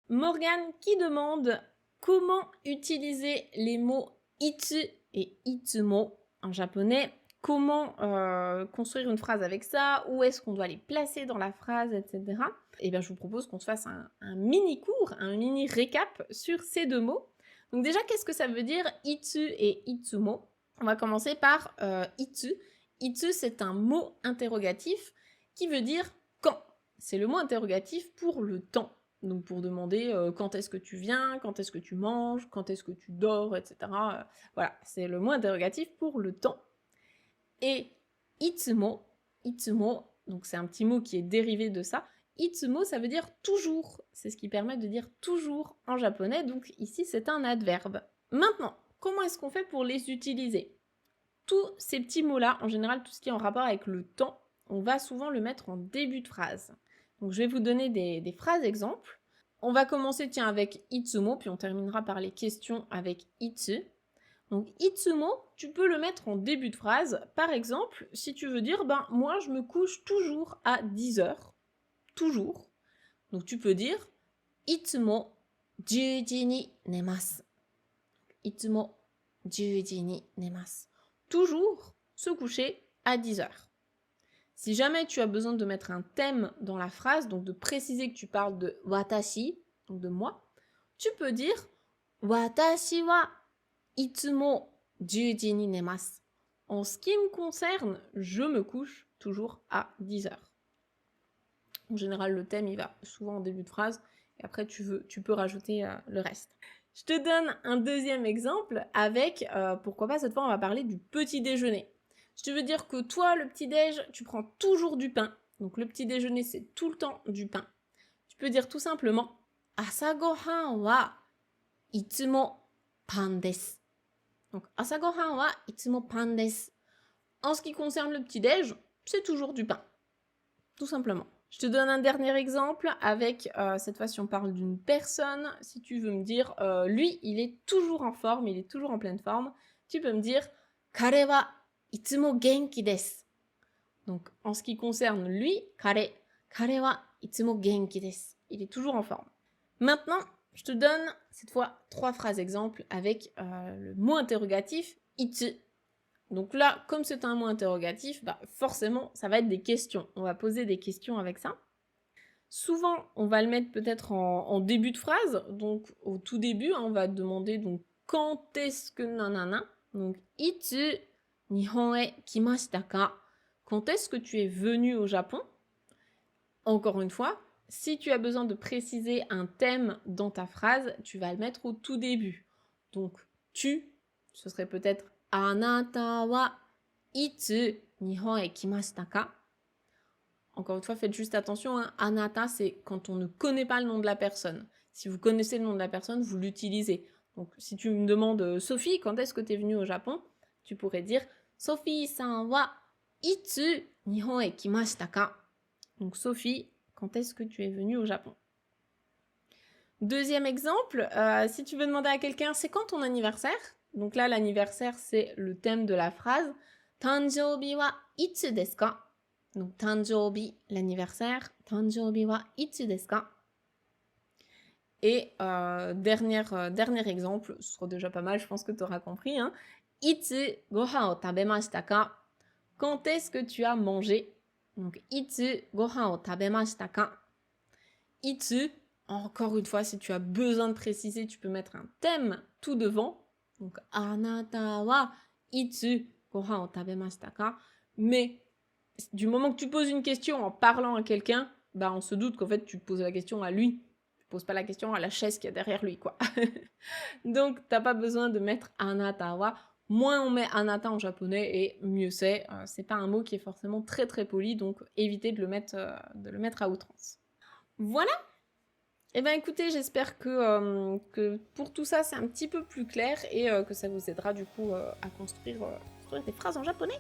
Morgane qui demande comment utiliser les mots itsu et itsumo en japonais. Comment construire une phrase avec ça, où est-ce qu'on doit les placer dans la phrase, etc. Et bien je vous propose qu'on se fasse un mini cours, un mini récap sur ces deux mots. Donc déjà, qu'est-ce que ça veut dire itsu et itsumo? On va commencer par itsu. Itsu, c'est un mot interrogatif qui veut dire quand. C'est le mot interrogatif pour le temps. Donc pour demander quand est-ce que tu viens, quand est-ce que tu manges, quand est-ce que tu dors, etc. Voilà, c'est le mot interrogatif pour le temps. Et itsumo, donc c'est un petit mot qui est dérivé de ça. Itsumo, ça veut dire toujours. C'est ce qui permet de dire toujours en japonais. Donc ici, c'est un adverbe. Maintenant, comment est-ce qu'on fait pour les utiliser? Tous ces petits mots-là, en général, tout ce qui est en rapport avec le temps, on va souvent le mettre en début de phrase. Donc je vais vous donner des phrases exemples. On va commencer avec itsumo, puis on terminera par les questions avec itsu. Donc itsumo, tu peux le mettre en début de phrase. Par exemple, si tu veux dire, moi je me couche toujours à 10h. Toujours. Donc tu peux dire itsumo 10時に寝ます. Itsumo 10時に寝ます. Toujours se coucher à 10h. Si jamais tu as besoin de mettre un thème dans la phrase, donc de préciser que tu parles de watashi, donc de moi, tu peux dire watashi wa itsumo 10時に寝ます. En ce qui me concerne, je me couche toujours à 10h. En général, le thème, il va souvent en début de phrase, et après, tu peux rajouter le reste. Je te donne un deuxième exemple avec, pourquoi pas, cette fois, on va parler du petit déjeuner. Si tu veux dire que toi, le petit-déj, tu prends toujours du pain. Donc, le petit déjeuner, c'est tout le temps du pain. Tu peux dire tout simplement asagohan wa itsumo pan desu. Donc, asagohan wa itsumo pan desu. En ce qui concerne le petit-déj, c'est toujours du pain. Tout simplement. Je te donne un dernier exemple avec, cette fois, si on parle d'une personne, si tu veux me dire, lui, il est toujours en forme, il est toujours en pleine forme, tu peux me dire kare wa itsumo genki desu. Donc, en ce qui concerne lui, kare wa itsumo genki desu. Il est toujours en forme. Maintenant, je te donne cette fois 3 phrases exemples avec le mot interrogatif itsu. Donc là, comme c'est un mot interrogatif, forcément, ça va être des questions. On va poser des questions avec ça. Souvent, on va le mettre peut-être en début de phrase. Donc, au tout début, on va demander donc quand est-ce que nanana. Donc, itsu nihon e kimashita ka. Quand est-ce que tu es venu au Japon? Encore une fois, si tu as besoin de préciser un thème dans ta phrase, tu vas le mettre au tout début. Donc, ce serait peut-être Anata wa itsu nihon e kimashita ka? Encore une fois, faites juste attention, hein. Anata, c'est quand on ne connaît pas le nom de la personne. Si vous connaissez le nom de la personne, vous l'utilisez. Donc, si tu me demandes Sophie, quand est-ce que tu es venue au Japon? Tu pourrais dire Sophie-san wa itsu nihon e kimashita ka? Donc, Sophie, quand est-ce que tu es venue au Japon? Deuxième exemple, si tu veux demander à quelqu'un, c'est quand ton anniversaire? Donc là, l'anniversaire, c'est le thème de la phrase. Tanjoubi wa itsu desu ka? Donc tanjoubi, l'anniversaire. Tanjoubi wa itsu desu ka? Et dernier exemple, ce sera déjà pas mal, je pense que tu auras compris. Hein. Itsu gohan o tabemashita ka? Quand est-ce que tu as mangé? Donc itsu gohan o tabemashita ka? Itsu, encore une fois, si tu as besoin de préciser, tu peux mettre un thème tout devant. Donc, anata wa itsu gohan o tabemashita ka? Mais du moment que tu poses une question en parlant à quelqu'un, on se doute qu'en fait, tu poses la question à lui. Tu poses pas la question à la chaise qu'il y a derrière lui, quoi. Donc, t'as pas besoin de mettre anata wa. Moins on met anata en japonais et mieux c'est. C'est pas un mot qui est forcément très très poli, donc évitez de le mettre à outrance. Voilà. Eh bien écoutez, j'espère que pour tout ça c'est un petit peu plus clair et que ça vous aidera du coup à construire des phrases en japonais.